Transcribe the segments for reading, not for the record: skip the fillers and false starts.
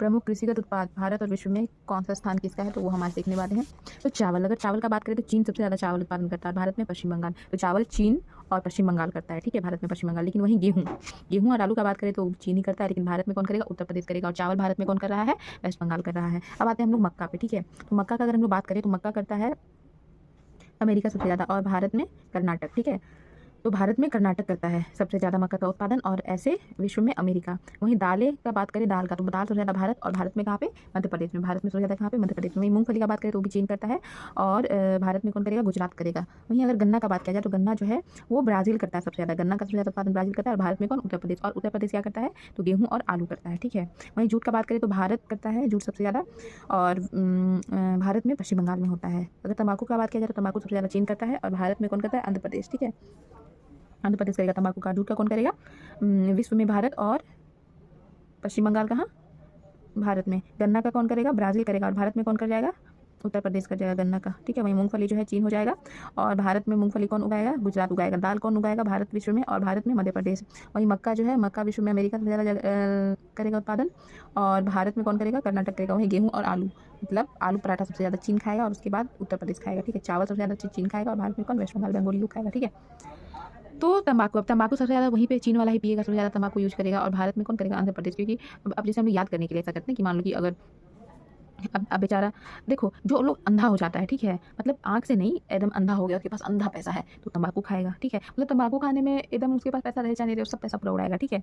प्रमुख कृषिगत उत्पाद भारत और विश्व में कौन सा स्थान किसका है, तो वो हम आज देखने वाले हैं। तो चावल, अगर चावल का बात करें तो चीन सबसे ज़्यादा चावल उत्पादन करता है, भारत में पश्चिम बंगाल। तो चावल चीन और पश्चिम बंगाल करता है, ठीक है, भारत में पश्चिम बंगाल। लेकिन वहीं गेहूँ और आलू का बात करें तो चीन ही करता है, लेकिन भारत में कौन करेगा, उत्तर प्रदेश करेगा। और चावल भारत में कौन कर रहा है, वेस्ट बंगाल कर रहा है। अब आते हैं हम लोग मक्का पे, ठीक है। तो मक्का का अगर हम लोग बात करें तो मक्का करता है अमेरिका सबसे ज़्यादा, और भारत में कर्नाटक, ठीक है। तो भारत में कर्नाटक करता है सबसे ज़्यादा मक्का का उत्पादन, और ऐसे विश्व में अमेरिका। वहीं दालें का बात करें, दाल का, तो दाल सबसे ज़्यादा भारत, और भारत में कहाँ पे, मध्य प्रदेश में। भारत में सबसे ज़्यादा कहाँ पे, मध्य प्रदेश में। वहीं मूंगफली का बात करें तो भी चीन करता है, और भारत में कौन करेगा, गुजरात करेगा। वहीं अगर गन्ना का बात किया जाए तो गन्ना जो है वो ब्राज़ील करता है सबसे ज़्यादा, गन्ना का सबसे ज़्यादा उत्पादन ब्राज़ील करता है। और भारत में कौन, उत्तर प्रदेश। और उत्तर प्रदेश क्या करता है, तो गेहूँ और आलू करता है, ठीक है। वहीं जूट का बात करें तो भारत करता है जूट सबसे ज़्यादा, और भारत में पश्चिम बंगाल में होता है। अगर तंबाकू का बात किया जाए तो तंबाकू सबसे ज़्यादा चीन करता है, और भारत में कौन करता है, आंध्र प्रदेश, ठीक है। आंध्र प्रदेश करेगा तंबाकू का। जूट का कौन करेगा, विश्व में भारत, और पश्चिम बंगाल कहाँ, भारत में। गन्ना का कौन करेगा, ब्राज़ील करेगा, और भारत में कौन कर जाएगा, उत्तर प्रदेश कर जाएगा गन्ना का, ठीक है। वहीं मूंगफली जो है चीन हो जाएगा, और भारत में मूंगफली कौन उगाएगा, गुजरात उगाएगा। दाल कौन उगाएगा, भारत विश्व में, और भारत में मध्य प्रदेश। वहीं मक्का जो है, मक्का विश्व में अमेरिका सबसे ज़्यादा करेगा उत्पादन, और भारत में कौन करेगा, कर्नाटक करेगा। वहीं गेहूँ और आलू, मतलब आलू पराठा सबसे ज़्यादा चीन खाएगा, और उसके बाद उत्तर प्रदेश खाएगा, ठीक है। चावल सबसे ज़्यादा चीन खाएगा, और भारत में कौन, वेस्ट बंगाल बंगाली लोग खाएगा, ठीक है। तो तंबाकू, अब तंबाकू सबसे ज़्यादा वहीं पे चीन वाला ही पिएगा, सबसे ज़्यादा तंबाकू यूज़ करेगा, और भारत में कौन करेगा, आंध्र प्रदेश। क्योंकि अब जैसे हम लोग याद करने के लिए ऐसा करते हैं कि मान लो कि अगर अब बेचारा, देखो जो लोग अंधा हो जाता है, ठीक है, मतलब आँख से नहीं, एकदम अंधा हो गया, उसके पास अंधा पैसा है, तो तंबाकू खाएगा, ठीक है। मतलब तंबाकू खाने में एकदम उसके पास पैसा रहे चाहे नहीं रहे, सब पैसा पूरा उड़ाएगा, ठीक है।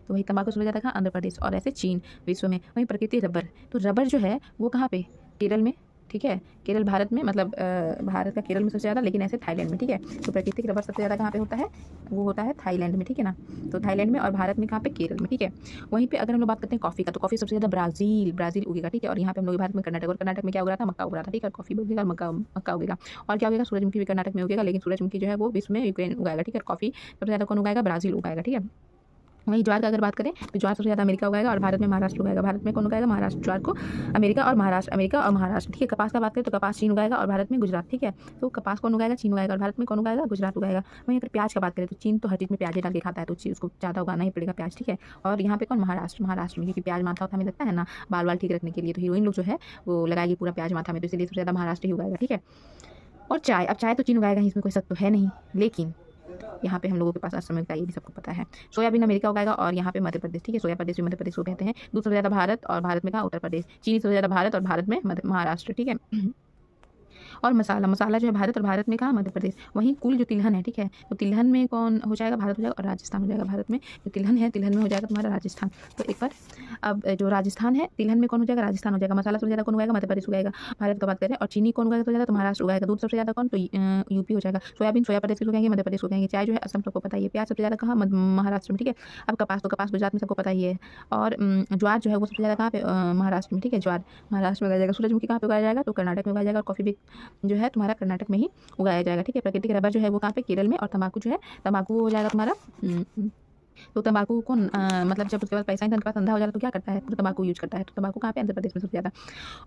तो वही तंबाकू सबसे ज़्यादा कहाँ, आंध्र प्रदेश, और ऐसे चीन विश्व में। वहीं प्रकृति रबर, तो रबर जो है वो कहाँ पे, केरल में, ठीक है। केरल भारत में, मतलब भारत का केरल में सबसे ज़्यादा, लेकिन ऐसे थाईलैंड में, ठीक है। तो प्राकृतिक रबर सबसे ज़्यादा कहाँ पे होता है, वो होता है थाईलैंड में, ठीक है ना। तो थाईलैंड में, और भारत में कहाँ पे, केरल में, ठीक है। वहीं पे अगर हम लोग बात करते हैं कॉफ़ी का, तो कॉफ़ी सबसे ज़्यादा ब्राज़ील उगेगा, ठीक है। और यहाँ पे हम लोग भारत में कर्नाटक, और कर्नाटक में क्या उग रहा था, मक्का उग रहा था, ठीक है। कॉफ़ी उगेगा, मक्का उगेगा। और क्या उगेगा, सूरजमुखी भी कर्नाटक में उगेगा, लेकिन सूरजमुखी जो है वो विश्व में यूक्रेन उगाएगा, ठीक है। कॉफ़ी सबसे ज़्यादा कौन उगाएगा, ब्राज़ील उगाएगा, ठीक है। वहीं ज्वार का अगर बात करें तो ज्वार सबसे ज़्यादा अमेरिका उगाएगा, और भारत में महाराष्ट्र उगाएगा। भारत में कौन उगाएगा, महाराष्ट्र। ज्वार को अमेरिका और महाराष्ट्र, ठीक है। कपास का बात करें तो कपास चीन उगाएगा, और भारत में गुजरात, ठीक है। तो कपास कौन उगाएगा, चीन उगाएगा, और भारत में कौन उगाएगा, गुजरात उगाएगा। वहीं अगर प्याज का बात करें तो चीन तो हर चीज़ में प्याज डाल के खाता है, तो उसको ज़्यादा उगाना ही पड़ेगा प्याज, ठीक है। और यहाँ पे कौन, महाराष्ट्र में, क्योंकि प्याज माथा वाथा में लगता है ना, बाल ठीक रखने के लिए, तो हीरोइन लोग जो है वो लगाएगी पूरा प्याज माथा में, तो इसलिए सबसे ज़्यादा महाराष्ट्र ही उगाएगा, ठीक है। और चाय, अब चाय तो चीन उगाएगा ही, इसमें कोई शक तो है नहीं, लेकिन यहाँ पे हम लोगों के पास असम का, ये भी सबको पता है। सोयाबीन अमेरिका उगाएगा, और यहाँ पे मध्य प्रदेश, ठीक है। सोया प्रदेश भी मध्य प्रदेश को कहते हैं। दूध सबसे ज़्यादा भारत, और भारत में कहाँ, उत्तर प्रदेश। चीनी सबसे ज़्यादा भारत, और भारत में महाराष्ट्र, ठीक है। और मसाला जो है भारत, और भारत में कहाँ, मध्य प्रदेश। वहीं कुल जो तिलहन है, ठीक है, तो तिलहन में कौन हो जाएगा, भारत हो जाएगा, और राजस्थान हो जाएगा। भारत में जो तिलहन है, तिलहन में हो जाएगा तुम्हारा राजस्थान। तो एक बार, अब जो राजस्थान है, तिलहन में कौन हो जाएगा, राजस्थान हो जाएगा। मसाला सबसे ज़्यादा कौन उगाएगा, मध्य प्रदेश उगाएगा, भारत का बात करें। और चीनी कौन उगाएगा सबसे ज़्यादा, तो महाराष्ट्र उगाएगा। दूध सबसे ज़्यादा कौन, तो यूपी हो जाएगा। सोयाबीन सोया प्रदेश के उगाएंगे, मध्य प्रदेश उगाएंगे। चाय जो है असम, सबको पता ही है। प्याज सबसे ज़्यादा कहाँ, महाराष्ट्र में, ठीक है। अब कपास, तो कपास गुजरात में, सबको पता ही है। और ज्वार जो है वो सबसे ज़्यादा कहाँ पे, महाराष्ट्र में, ठीक है। ज्वार महाराष्ट्र में उगाया जाएगा। सूरजमुखी कहाँ पे उगाया जाएगा, तो कर्नाटक में उगाया जाएगा। और कॉफ़ी भी जो है तुम्हारा कर्नाटक में ही उगाया जाएगा, ठीक है। प्राकृतिक रबर जो है वो कहाँ पे, केरल में। और तंबाकू जो है, तंबाकू हो जाएगा तुम्हारा, तो तंबाकू को मतलब जब उसके पास पैसा इंसान के पास अंधा हो जाता है तो क्या करता है, तो तंबाकू यूज करता है। तो तंबाकू कहाँ पे, आंध्र प्रदेश में सबसे ज़्यादा।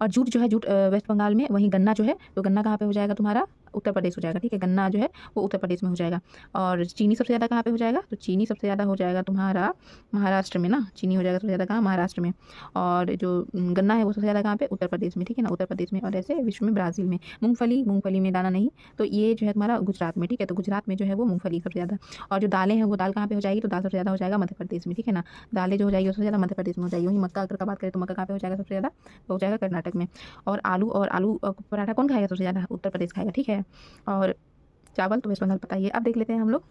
और जूट जो है, जूट वेस्ट बंगाल में। वहीं गन्ना जो है, तो गन्ना कहाँ पे हो जाएगा तुम्हारा, उत्तर प्रदेश हो जाएगा, ठीक है। गन्ना जो है वो उत्तर प्रदेश में हो जाएगा। और चीनी सबसे ज़्यादा कहाँ पे हो जाएगा, तो चीनी सबसे ज़्यादा हो जाएगा तुम्हारा महाराष्ट्र में ना। चीनी हो जाएगा सबसे ज़्यादा कहाँ, महाराष्ट्र में। और जो गन्ना है वो सबसे ज़्यादा कहाँ पे, उत्तर प्रदेश में, ठीक है ना, उत्तर प्रदेश में। और ऐसे विश्व में ब्राज़ील में। मूंगफली में दाना नहीं, तो ये जो है तुम्हारा गुजरात में, ठीक है। तो गुजरात में जो है वो मूंगफली सबसे ज़्यादा। और जो दालें हैं वो दाल कहाँ पे हो जाएगी, तो दाल सबसे ज़्यादा हो जाएगा मध्य प्रदेश में, ठीक है ना। दालें जो हो जाएगी सबसे ज़्यादा मध्य प्रदेश में हो जाएगी। वहीं मक्का अगर का बात करें तो मक्का कहाँ पे हो जाएगा सबसे ज़्यादा, तो हो जाएगा कर्नाटक में। और आलू पराठा कौन खाएगा सबसे ज़्यादा, उत्तर प्रदेश खाएगा, ठीक है। और चावल तो वेस्ट बंगाल पता ही है। अब देख लेते हैं हम लोग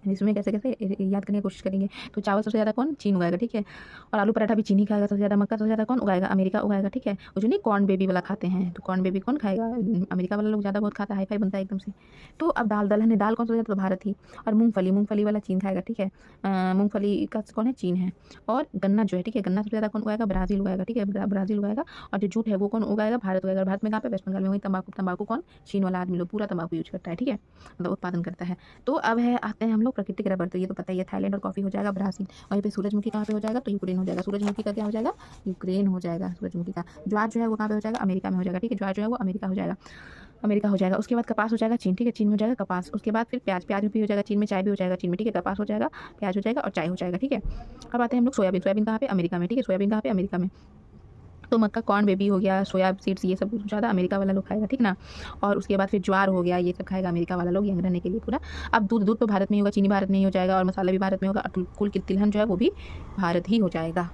इसमें कैसे कैसे याद करने की कोशिश करेंगे। तो चावल सबसे ज़्यादा कौन, चीन उगाएगा, ठीक है। और आलू पराठा भी चीन ही खाएगा सबसे ज़्यादा। मक्का सबसे ज़्यादा कौन उगाएगा, अमेरिका उगाएगा, ठीक है। वो जो नहीं कॉर्न बेबी वाला खाते हैं, तो कॉर्न बेबी कौन खाएगा, अमेरिका वाला लोग ज़्यादा बहुत खाता है, हाई फाई बनता है एकदम से। तो अब दलहन है, दाल कौन सबसे ज़्यादा, तो भारत ही। और मूंगफली वाला चीन खाएगा, ठीक है। मूंगफली का कौन है, चीन है। और गन्ना जो है, ठीक है, गन्ना सबसे ज़्यादा कौन उगाएगा, ब्राज़ील उगाएगा, ठीक है, ब्राज़ील उगाएगा। और जो जूट है वो कौन उगाएगा, भारत उगाएगा। भारत में कहाँ पे, वेस्ट बंगाल में। वहीं तंबाकू कौन, चीन वाला आदमी लोग पूरा तंबाकू यूज करता है, ठीक है, मतलब उत्पादन करता है। तो अब है आते हैं हम लोग प्राकृतिक रबर, तो ये तो पता ही है, थाईलैंड। और कॉफ़ी हो जाएगा ब्राज़ील। वहीं पे सूरजमुखी कहाँ पे हो जाएगा, तो यूक्रेन हो जाएगा। सूरजमुखी का क्या हो जाएगा, यूक्रेन हो जाएगा सूरजमुखी का। ज्वार जो है वो कहाँ पे हो जाएगा, अमेरिका में हो जाएगा, ठीक है। ज्वार जो है वो अमेरिका हो जाएगा। उसके बाद कपास हो जाएगा चीन, ठीक है, चीन में हो जाएगा कपास। उसके बाद फिर प्याज भी हो जाएगा चीन में। चाय भी हो जाएगा चीन में, ठीक है। कपास हो जाएगा, प्याज हो जाएगा, और चाय हो जाएगा, ठीक है। अब आते हैं हम लोग सोयाबीन कहाँ पे, अमेरिका में, ठीक है। सोयाबीन कहाँ पे, अमेरिका में। तो मक्का, कॉर्न, बेबी हो गया, सोया सीड्स, ये सब ज़्यादा अमेरिका वाला लोग खाएगा, ठीक ना। और उसके बाद फिर ज्वार हो गया, ये सब खाएगा अमेरिका वाला लोग यंग रहने के लिए पूरा। अब दूध तो भारत में ही होगा, चीनी भारत में ही हो जाएगा, और मसाला भी भारत में होगा, और कुल तिलहन जो है वो भी भारत ही हो जाएगा।